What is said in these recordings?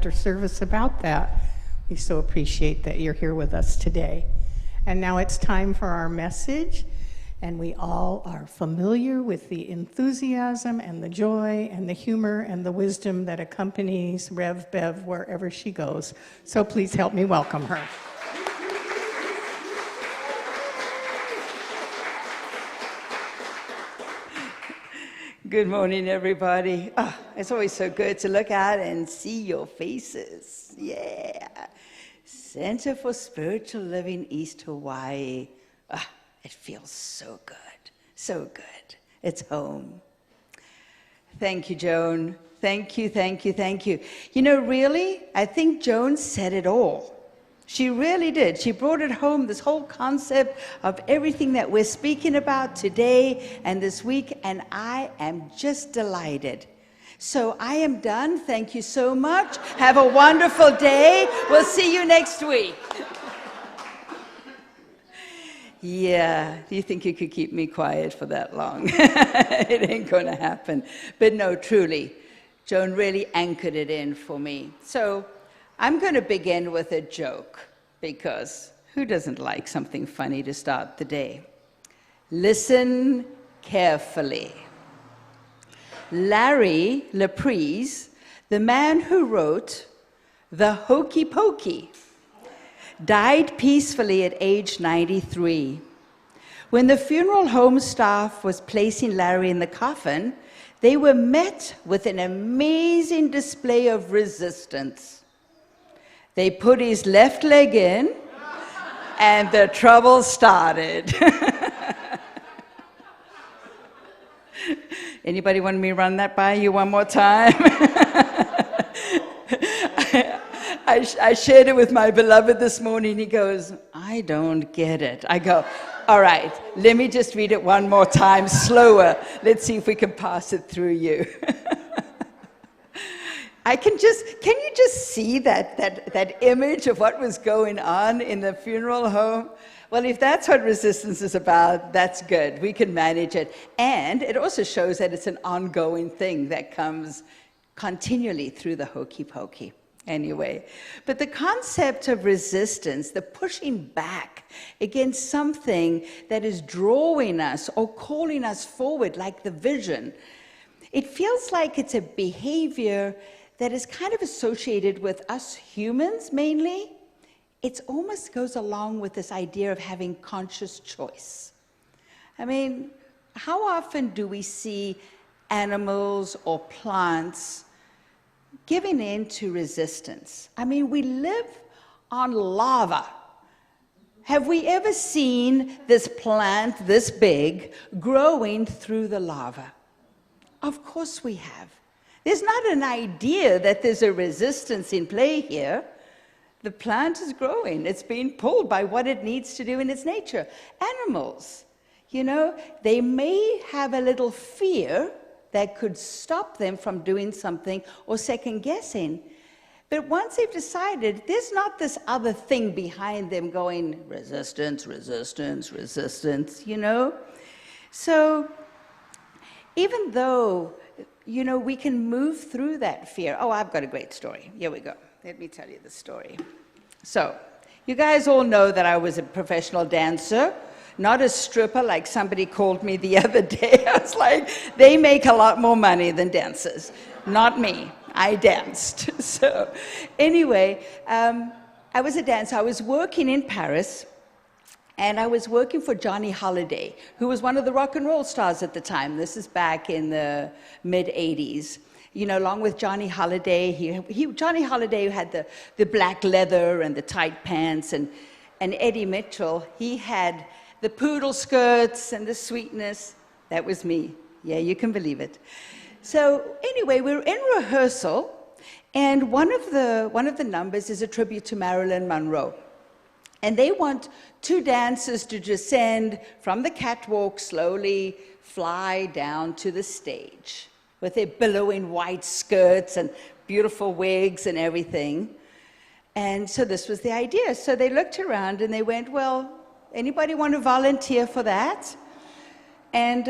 after service about that. We so appreciate that you're here with us today. And now it's time for our message. And we all are familiar with the enthusiasm and the joy and the humor and the wisdom that accompanies Rev Bev wherever she goes. So please help me welcome her. Good morning, everybody. Oh, it's always so good to look out and see your faces. Yeah. Center for Spiritual Living, East Hawaii. Oh, it feels so good, so good. It's home. Thank you, Joan. Thank you, thank you, thank you. You know, really, I think Joan said it all. She really did. She brought it home, this whole concept of everything that we're speaking about today and this week, and I am just delighted. So I am done. Thank you so much. Have a wonderful day. We'll see you next week. Yeah, do you think you could keep me quiet for that long? It ain't going to happen. But no, truly, Joan really anchored it in for me. So I'm going to begin with a joke, because who doesn't like something funny to start the day? Listen carefully. Larry Laprise, the man who wrote The Hokey Pokey, died peacefully at age 93. When the funeral home staff was placing Larry in the coffin, they were met with an amazing display of resistance. They put his left leg in, and the trouble started. Anybody want me to run that by you one more time? I shared it with my beloved this morning. He goes, I don't get it. I go, all right, let me just read it one more time, slower. Let's see if we can pass it through you. Can you just see that image of what was going on in the funeral home? Well, if that's what resistance is about, that's good. We can manage it. And it also shows that it's an ongoing thing that comes continually through the hokey pokey. Anyway, but the concept of resistance, the pushing back against something that is drawing us or calling us forward, like the vision, it feels like it's a behavior that is kind of associated with us humans mainly. It almost goes along with this idea of having conscious choice. I mean, how often do we see animals or plants giving in to resistance? I mean, we live on lava. Have we ever seen this plant this big growing through the lava? Of course we have. There's not an idea that there's a resistance in play here. The plant is growing. It's being pulled by what it needs to do in its nature. Animals, you know, they may have a little fear that could stop them from doing something or second guessing. But once they've decided, there's not this other thing behind them going, resistance, resistance, resistance, you know? So even though, you know, we can move through that fear. Oh, I've got a great story. Here we go. Let me tell you the story. So, you guys all know that I was a professional dancer, not a stripper like somebody called me the other day. I was like, they make a lot more money than dancers. Not me. I danced. So, anyway, I was a dancer. I was working in Paris, and I was working for Johnny Holiday, who was one of the rock and roll stars at the time. This is back in the mid-'80s. You know, along with Johnny Holiday, Johnny Holiday had the black leather and the tight pants, and Eddie Mitchell, he had the poodle skirts and the sweetness. That was me. Yeah, you can believe it. So anyway, we were in rehearsal, and one of the numbers is a tribute to Marilyn Monroe. And they want two dancers to descend from the catwalk, slowly fly down to the stage with their billowing white skirts and beautiful wigs and everything. And so this was the idea. So they looked around and they went, well, anybody want to volunteer for that? And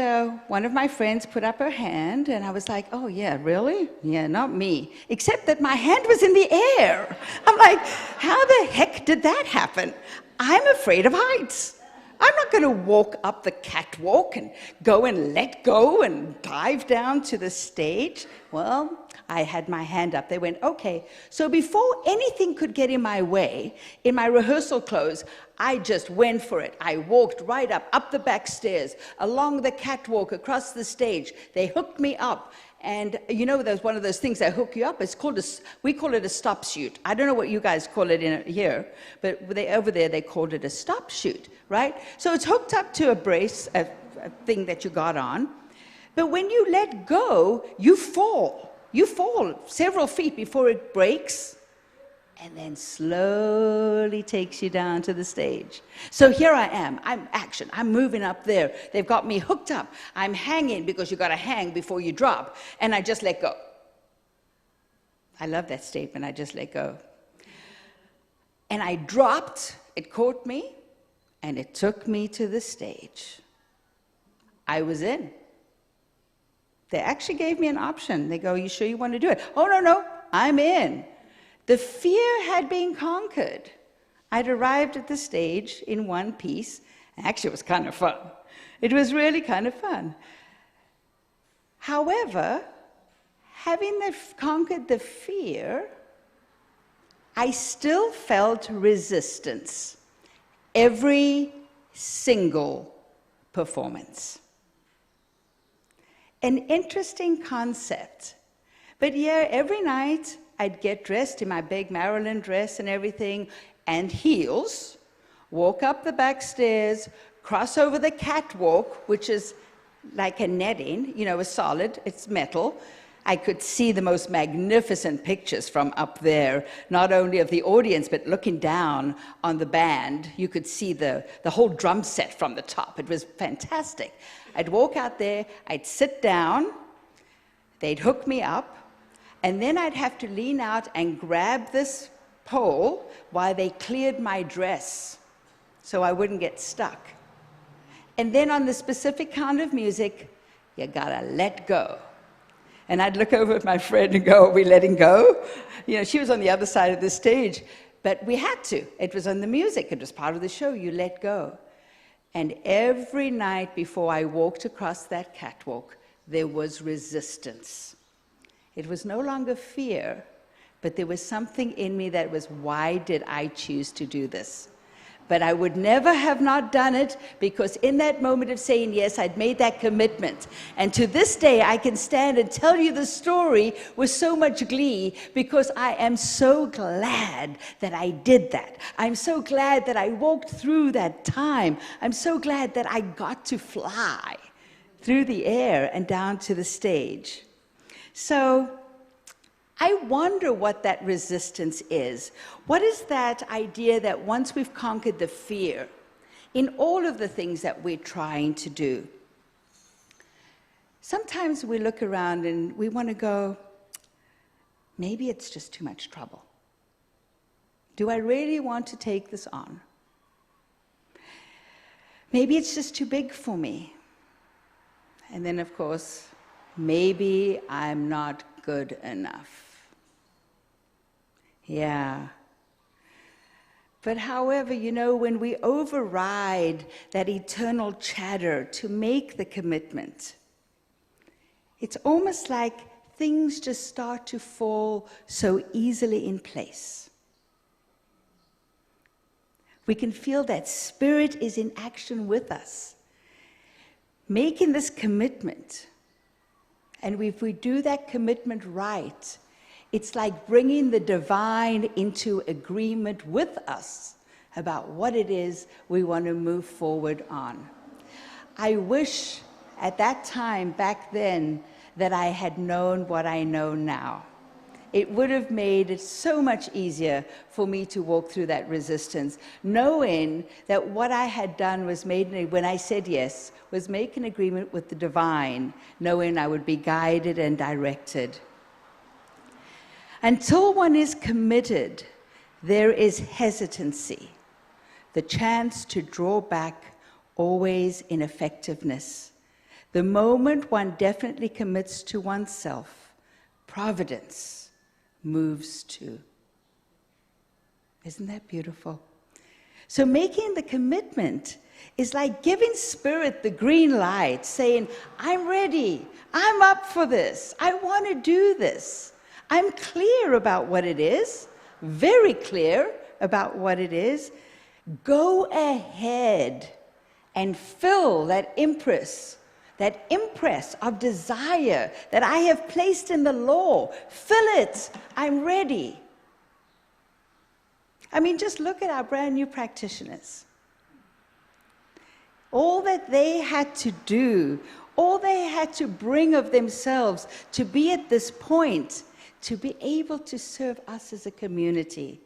one of my friends put up her hand, and I was like, oh, yeah, really? Yeah, not me. Except that my hand was in the air. I'm like, how the heck did that happen? I'm afraid of heights. I'm not going to walk up the catwalk and go and let go and dive down to the stage. Well, I had my hand up. They went, okay. So before anything could get in my way, in my rehearsal clothes, I just went for it. I walked right up the back stairs, along the catwalk, across the stage. They hooked me up. And you know, there's one of those things that hook you up. It's called we call it a stop shoot. I don't know what you guys call it in here, but over there they called it a stop shoot, right? So it's hooked up to a brace, a thing that you got on. But when you let go, you fall. You fall several feet before it breaks, and then slowly takes you down to the stage. So here I am, I'm moving up there. They've got me hooked up. I'm hanging, because you gotta hang before you drop, and I just let go. I love that statement, I just let go. And I dropped, it caught me, and it took me to the stage. I was in. They actually gave me an option. They go, you sure you want to do it? Oh, no, I'm in. The fear had been conquered. I'd arrived at the stage in one piece. Actually, it was kind of fun. It was really kind of fun. However, having conquered the fear, I still felt resistance every single performance. An interesting concept. But yeah, every night I'd get dressed in my big Maryland dress and everything, and heels, walk up the back stairs, cross over the catwalk, which is like a netting, you know, a solid, it's metal. I could see the most magnificent pictures from up there, not only of the audience, but looking down on the band. You could see the whole drum set from the top. It was fantastic. I'd walk out there, I'd sit down, they'd hook me up, and then I'd have to lean out and grab this pole while they cleared my dress so I wouldn't get stuck. And then on the specific kind of music, you gotta let go. And I'd look over at my friend and go, are we letting go? You know, she was on the other side of the stage, but we had to. It was on the music, it was part of the show, you let go. And every night before I walked across that catwalk, there was resistance. It was no longer fear, but there was something in me that was, why did I choose to do this? But I would never have not done it, because in that moment of saying yes, I'd made that commitment. And to this day, I can stand and tell you the story with so much glee, because I am so glad that I did that. I'm so glad that I walked through that time. I'm so glad that I got to fly through the air and down to the stage. So I wonder what that resistance is. What is that idea that once we've conquered the fear in all of the things that we're trying to do, sometimes we look around and we want to go, maybe it's just too much trouble. Do I really want to take this on? Maybe it's just too big for me. And then, of course, maybe I'm not good enough. Yeah. But however, you know, when we override that eternal chatter to make the commitment, it's almost like things just start to fall so easily in place. We can feel that Spirit is in action with us, making this commitment. And if we do that commitment right, it's like bringing the divine into agreement with us about what it is we want to move forward on. I wish at that time, back then, that I had known what I know now. It would have made it so much easier for me to walk through that resistance, knowing that what I had done was when I said yes, was make an agreement with the divine, knowing I would be guided and directed. Until one is committed, there is hesitancy, the chance to draw back, always ineffectiveness, The moment one definitely commits to oneself, providence moves too. Isn't that beautiful? So making the commitment is like giving Spirit the green light, saying, I'm ready, I'm up for this, I want to do this. I'm clear about what it is, very clear about what it is. Go ahead and fill that impress of desire that I have placed in the law. Fill it, I'm ready. I mean, just look at our brand new practitioners. All that they had to do, all they had to bring of themselves to be at this point, to be able to serve us as a community.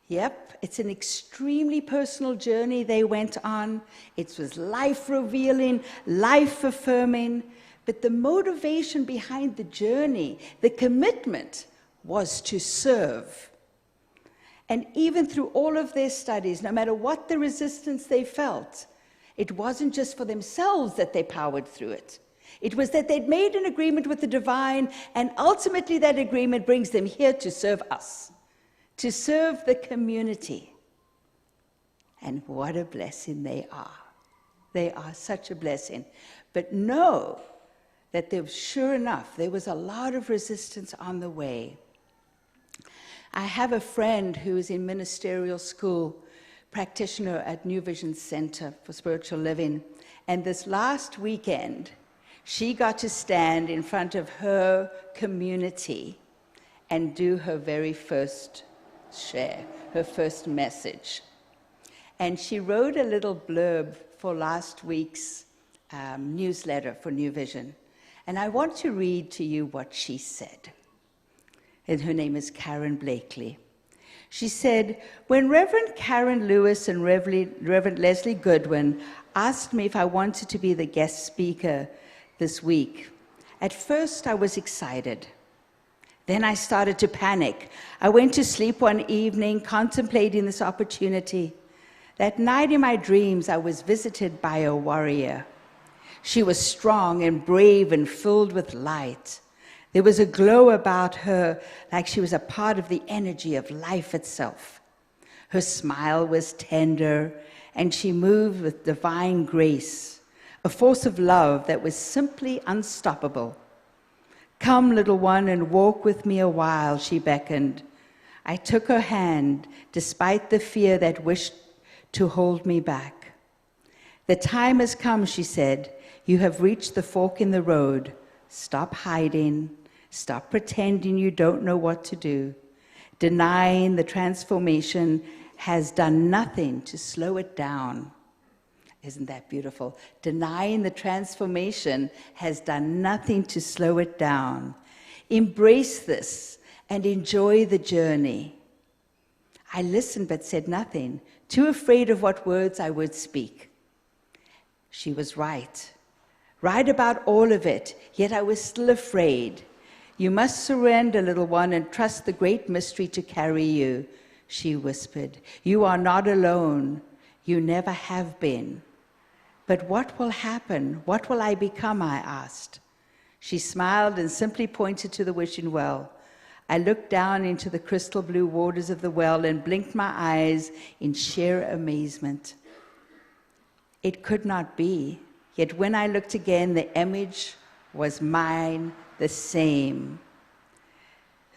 Yep, it's an extremely personal journey they went on. It was life-revealing, life-affirming, but the motivation behind the journey, the commitment, was to serve. And even through all of their studies, no matter what the resistance they felt, it wasn't just for themselves that they powered through it. It was that they'd made an agreement with the divine, and ultimately that agreement brings them here to serve us, to serve the community. And what a blessing they are. They are such a blessing. But know that sure enough, there was a lot of resistance on the way. I have a friend who is in ministerial school, practitioner at New Vision Center for Spiritual Living. And this last weekend, she got to stand in front of her community and do her very first share, her first message. And she wrote a little blurb for last week's newsletter for New Vision. And I want to read to you what she said. And her name is Karen Blakely. She said, when Reverend Karen Lewis and Reverend Leslie Goodwin asked me if I wanted to be the guest speaker this week, at first I was excited. Then I started to panic. I went to sleep one evening contemplating this opportunity. That night in my dreams, I was visited by a warrior. She was strong and brave and filled with light. There was a glow about her, like she was a part of the energy of life itself. Her smile was tender, and she moved with divine grace, a force of love that was simply unstoppable. Come, little one, and walk with me a while, she beckoned. I took her hand, despite the fear that wished to hold me back. The time has come, she said. You have reached the fork in the road. Stop hiding. Stop pretending you don't know what to do. Denying the transformation has done nothing to slow it down. Isn't that beautiful? Denying the transformation has done nothing to slow it down. Embrace this and enjoy the journey. I listened but said nothing, too afraid of what words I would speak. She was right about all of it, yet I was still afraid. You must surrender, little one, and trust the great mystery to carry you, she whispered. You are not alone. You never have been. But what will happen? What will I become? I asked. She smiled and simply pointed to the wishing well. I looked down into the crystal blue waters of the well and blinked my eyes in sheer amazement. It could not be. Yet when I looked again, the image was mine, the same.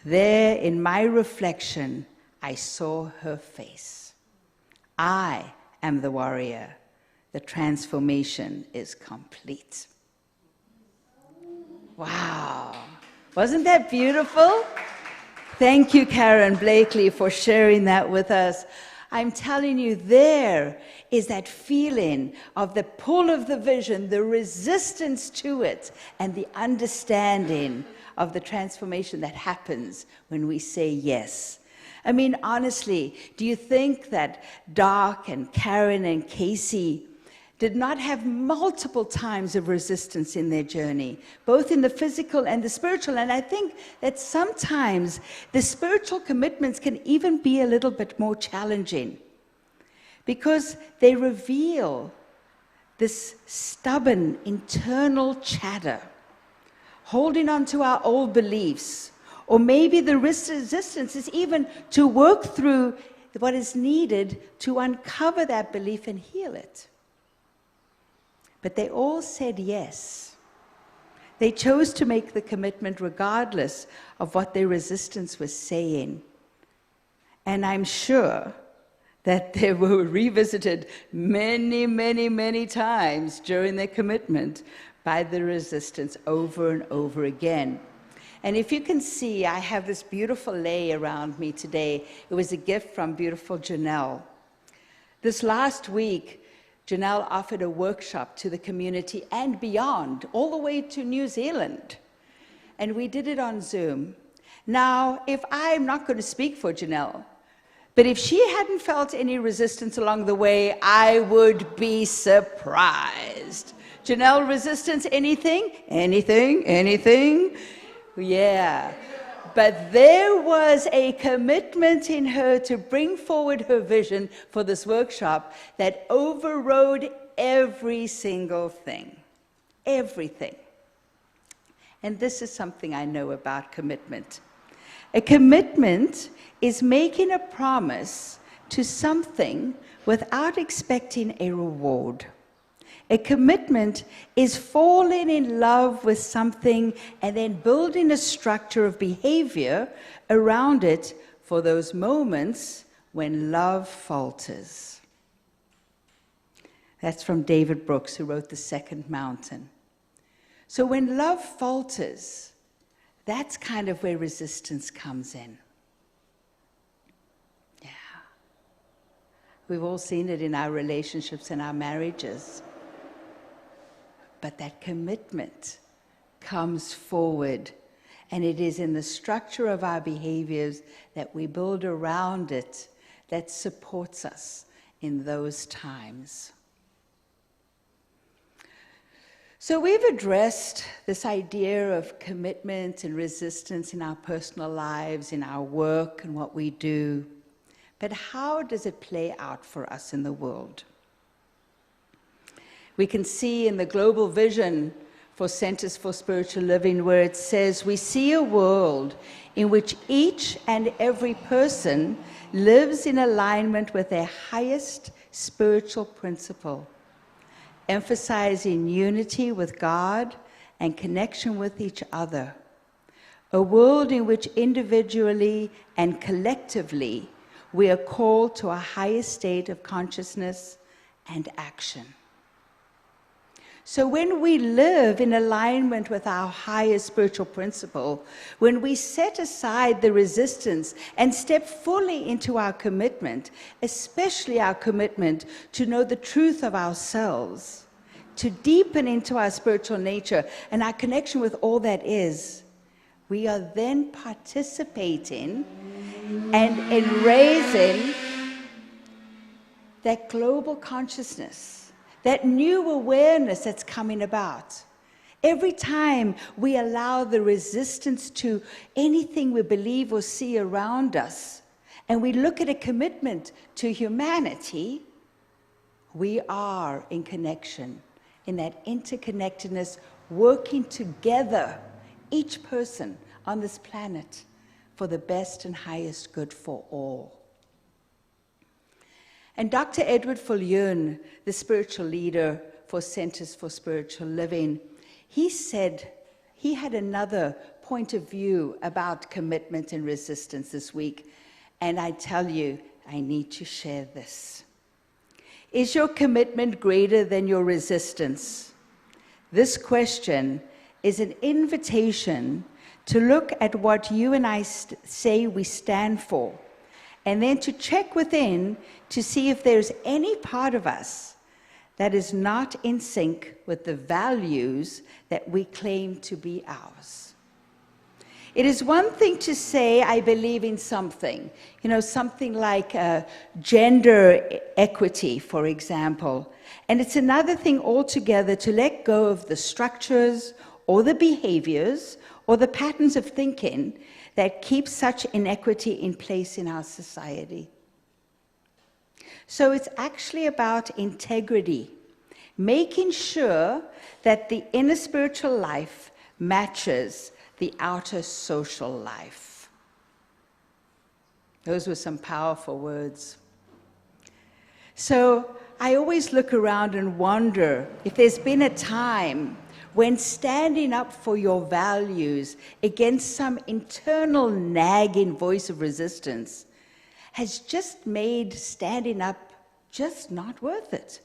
There, in my reflection, I saw her face. I am the warrior. The transformation is complete. Wow. Wasn't that beautiful? Thank you, Karen Blakely, for sharing that with us. I'm telling you, there is that feeling of the pull of the vision, the resistance to it, and the understanding of the transformation that happens when we say yes. I mean, honestly, do you think that Doc and Karen and Casey did not have multiple times of resistance in their journey, both in the physical and the spiritual? And I think that sometimes the spiritual commitments can even be a little bit more challenging because they reveal this stubborn internal chatter, holding on to our old beliefs, or maybe the resistance is even to work through what is needed to uncover that belief and heal it. But they all said yes. They chose to make the commitment regardless of what their resistance was saying. And I'm sure that they were revisited many, many, many times during their commitment by the resistance over and over again. And if you can see, I have this beautiful lei around me today. It was a gift from beautiful Janelle. This last week, Janelle offered a workshop to the community and beyond, all the way to New Zealand. And we did it on Zoom. Now, if I'm not going to speak for Janelle, but if she hadn't felt any resistance along the way, I would be surprised. Janelle, resistance, anything? Anything? Anything? Yeah. But there was a commitment in her to bring forward her vision for this workshop that overrode every single thing. Everything. And this is something I know about commitment. A commitment is making a promise to something without expecting a reward. A commitment is falling in love with something and then building a structure of behavior around it for those moments when love falters. That's from David Brooks, who wrote The Second Mountain. So when love falters, that's kind of where resistance comes in. Yeah. We've all seen it in our relationships and our marriages. But that commitment comes forward, and it is in the structure of our behaviors that we build around it that supports us in those times. So we've addressed this idea of commitment and resistance in our personal lives, in our work and what we do. But how does it play out for us in the world? We can see in the global vision for Centers for Spiritual Living where it says, we see a world in which each and every person lives in alignment with their highest spiritual principle, emphasizing unity with God and connection with each other. A world in which individually and collectively we are called to a higher state of consciousness and action. So when we live in alignment with our higher spiritual principle, when we set aside the resistance and step fully into our commitment, especially our commitment to know the truth of ourselves, to deepen into our spiritual nature and our connection with all that is, we are then participating and in raising that global consciousness, that new awareness that's coming about. Every time we allow the resistance to anything we believe or see around us, and we look at a commitment to humanity, we are in connection, in that interconnectedness, working together, each person on this planet, for the best and highest good for all. And Dr. Edward Fulleun, the spiritual leader for Centers for Spiritual Living, he said he had another point of view about commitment and resistance this week. And I tell you, I need to share this. Is your commitment greater than your resistance? This question is an invitation to look at what you and I say we stand for, and then to check within to see if there's any part of us that is not in sync with the values that we claim to be ours. It is one thing to say, I believe in something, something like gender equity, for example. And it's another thing altogether to let go of the structures or the behaviors or the patterns of thinking that keep such inequity in place in our society. So it's actually about integrity, making sure that the inner spiritual life matches the outer social life. Those were some powerful words. So I always look around and wonder if there's been a time when standing up for your values against some internal nagging voice of resistance has just made standing up just not worth it.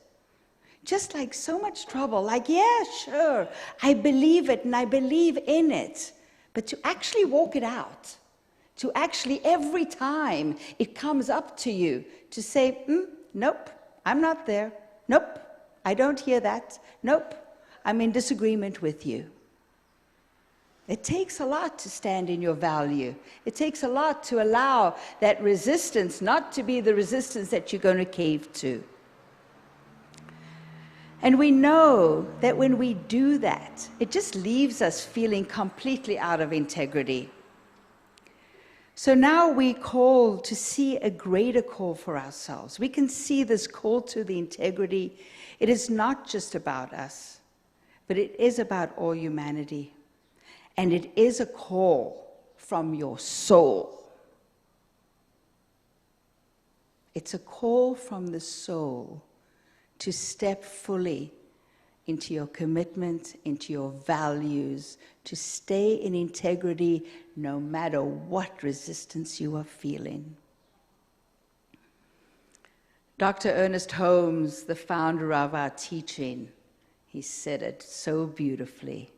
Just like so much trouble, like, yeah, sure, I believe it and I believe in it. But to actually walk it out, to actually every time it comes up to you, to say, nope, I'm not there. Nope, I don't hear that. Nope, I'm in disagreement with you. It takes a lot to stand in your value. It takes a lot to allow that resistance not to be the resistance that you're going to cave to. And we know that when we do that, it just leaves us feeling completely out of integrity. So now we call to see a greater call for ourselves. We can see this call to the integrity. It is not just about us, but it is about all humanity. And it is a call from your soul. It's a call from the soul to step fully into your commitment, into your values, to stay in integrity no matter what resistance you are feeling. Dr. Ernest Holmes, the founder of our teaching, he said it so beautifully.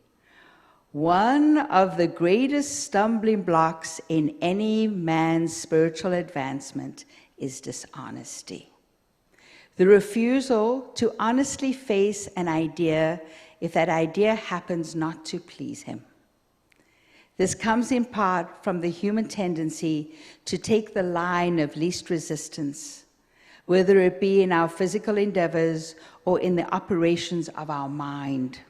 One of the greatest stumbling blocks in any man's spiritual advancement is dishonesty. The refusal to honestly face an idea if that idea happens not to please him. This comes in part from the human tendency to take the line of least resistance, whether it be in our physical endeavors or in the operations of our mind.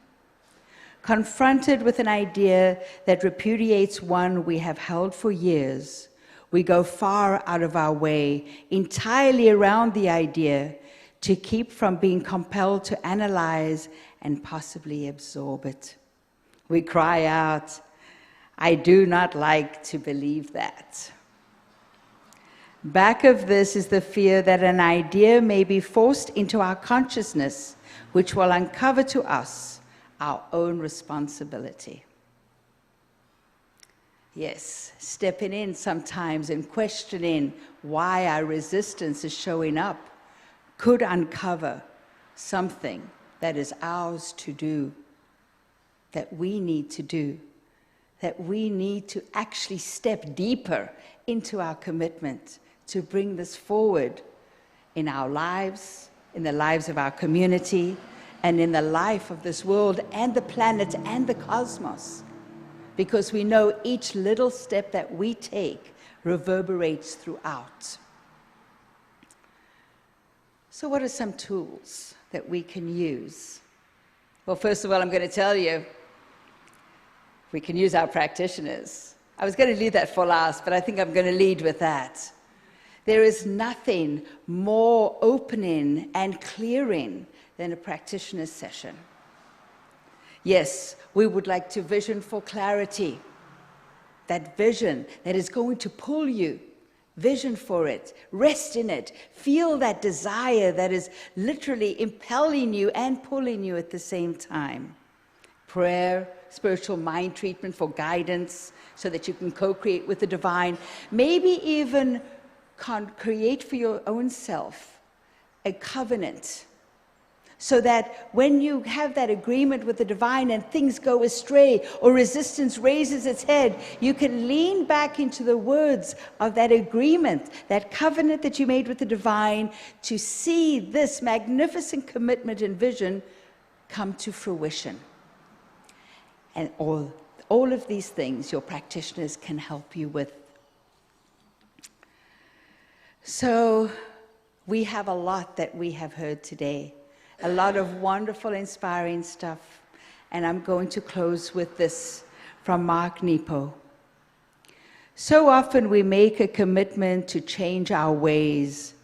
Confronted with an idea that repudiates one we have held for years, we go far out of our way, entirely around the idea, to keep from being compelled to analyze and possibly absorb it. We cry out, I do not like to believe that. Back of this is the fear that an idea may be forced into our consciousness, which will uncover to us our own responsibility. Yes, stepping in sometimes and questioning why our resistance is showing up could uncover something that is ours to do, that we need to do, that we need to actually step deeper into our commitment to bring this forward in our lives, in the lives of our community, and in the life of this world and the planet and the cosmos. Because we know each little step that we take reverberates throughout. So what are some tools that we can use? Well, first of all, I'm going to tell you, we can use our practitioners. I was going to leave that for last, but I think I'm going to lead with that. There is nothing more opening and clearing than a practitioner session. Yes, we would like to vision for clarity. That vision that is going to pull you. Vision for it, rest in it, feel that desire that is literally impelling you and pulling you at the same time. Prayer, spiritual mind treatment for guidance so that you can co-create with the divine. Maybe even create for your own self a covenant so that when you have that agreement with the divine and things go astray or resistance raises its head, you can lean back into the words of that agreement, that covenant that you made with the divine, to see this magnificent commitment and vision come to fruition. And all of these things your practitioners can help you with. So we have a lot that we have heard today. A lot of wonderful, inspiring stuff. And I'm going to close with this from Mark Nepo. So often we make a commitment to change our ways,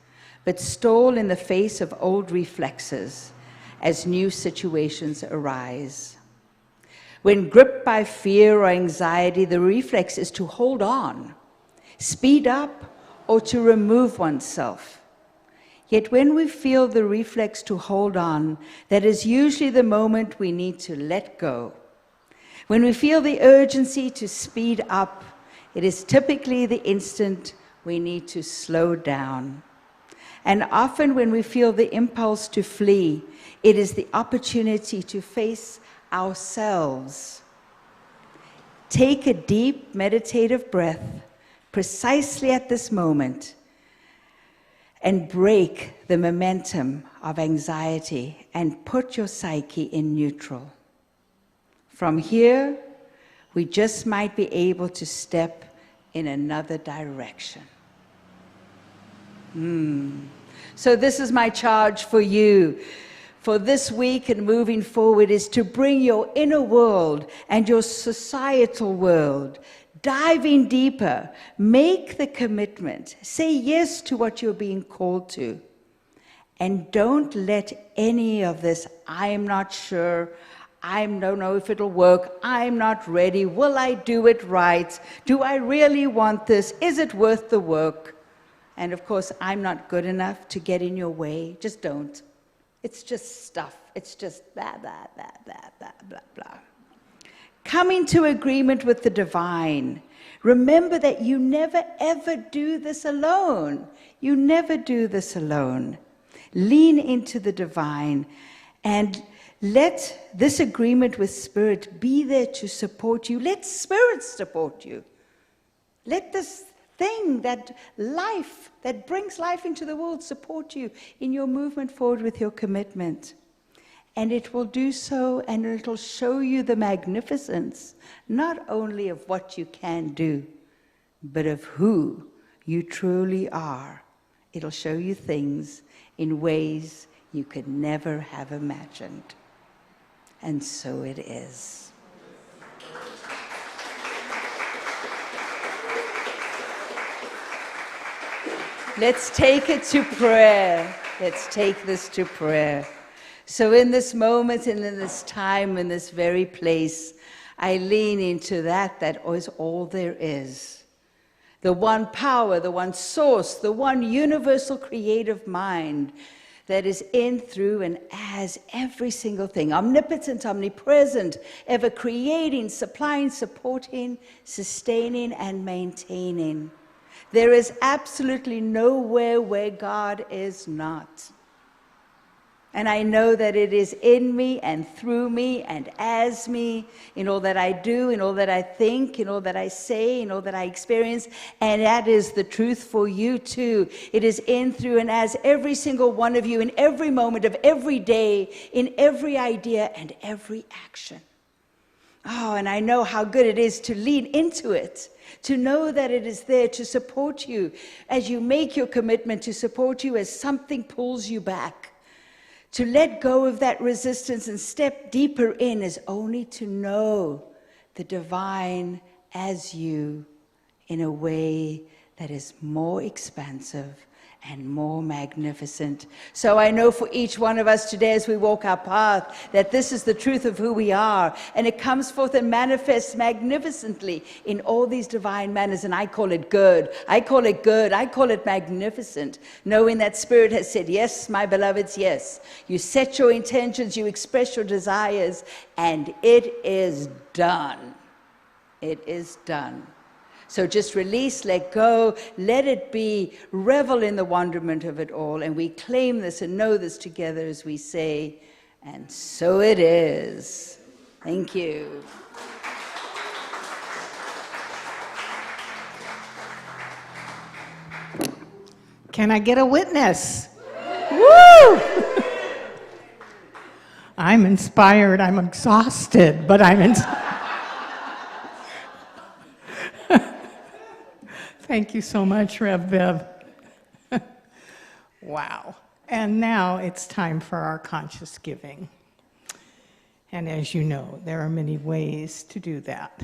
but stall in the face of old reflexes as new situations arise. When gripped by fear or anxiety, the reflex is to hold on, speed up, or to remove oneself. Yet when we feel the reflex to hold on, that is usually the moment we need to let go. When we feel the urgency to speed up, it is typically the instant we need to slow down. And often when we feel the impulse to flee, it is the opportunity to face ourselves. Take a deep meditative breath precisely at this moment and break the momentum of anxiety and put your psyche in neutral. From here, we just might be able to step in another direction. So this is my charge for you for this week and moving forward, is to bring your inner world and your societal world, diving deeper, make the commitment, say yes to what you're being called to, and don't let any of this, I'm not sure, I don't know if it'll work, I'm not ready, will I do it right, do I really want this, is it worth the work? And of course, I'm not good enough to get in your way. Just don't. It's just stuff. It's just blah, blah, blah, blah, blah, blah, blah. Come into agreement with the divine. Remember that you never, ever do this alone. You never do this alone. Lean into the divine and let this agreement with Spirit be there to support you. Let Spirit support you. Let this thing, that life, that brings life into the world, support you in your movement forward with your commitment. And it will do so, and it'll show you the magnificence, not only of what you can do, but of who you truly are. It'll show you things in ways you could never have imagined. And so it is. Let's take it to prayer. Let's take this to prayer. So in this moment and in this time, in this very place, I lean into that is all there is. The one power, the one source, the one universal creative mind that is in, through, and as every single thing. Omnipotent, omnipresent, ever creating, supplying, supporting, sustaining, and maintaining. There is absolutely nowhere where God is not. And I know that it is in me and through me and as me, in all that I do, in all that I think, in all that I say, in all that I experience. And that is the truth for you too. It is in, through, and as every single one of you in every moment of every day, in every idea and every action. Oh, and I know how good it is to lean into it, to know that it is there to support you as you make your commitment, to support you as something pulls you back. To let go of that resistance and step deeper in is only to know the divine as you in a way that is more expansive and more magnificent. So I know for each one of us today as we walk our path that this is the truth of who we are, and it comes forth and manifests magnificently in all these divine manners, and I call it good. I call it good. I call it magnificent, knowing that Spirit has said, yes, my beloveds, yes. You set your intentions, you express your desires, and it is done. It is done. So just release, let go, let it be, revel in the wonderment of it all. And we claim this and know this together as we say, and so it is. Thank you. Can I get a witness? Woo! I'm inspired. I'm exhausted, but I'm inspired. Thank you so much, Rev Bev. Wow. And now it's time for our conscious giving. And as you know, there are many ways to do that.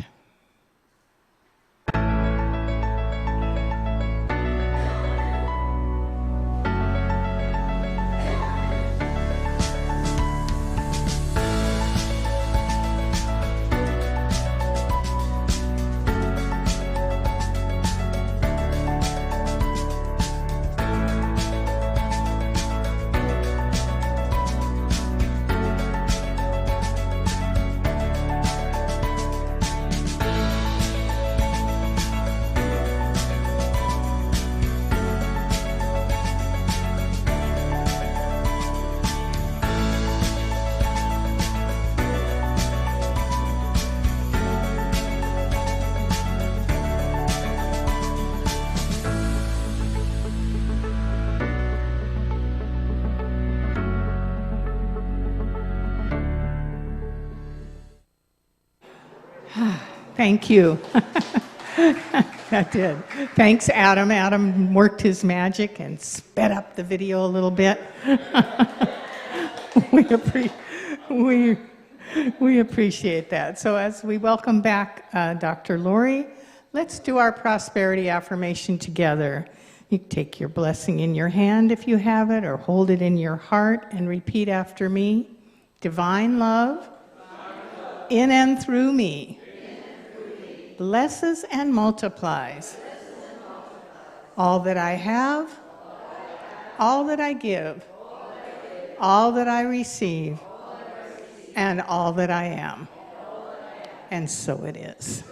Thank you. That did. Thanks, Adam. Adam worked his magic and sped up the video a little bit. We appreciate that. So as we welcome back Dr. Lori, let's do our prosperity affirmation together. You can take your blessing in your hand if you have it, or hold it in your heart and repeat after me. Divine love, in and through me, blesses and multiplies all that I have, all that I give, all that I receive, and all that I am. And so it is.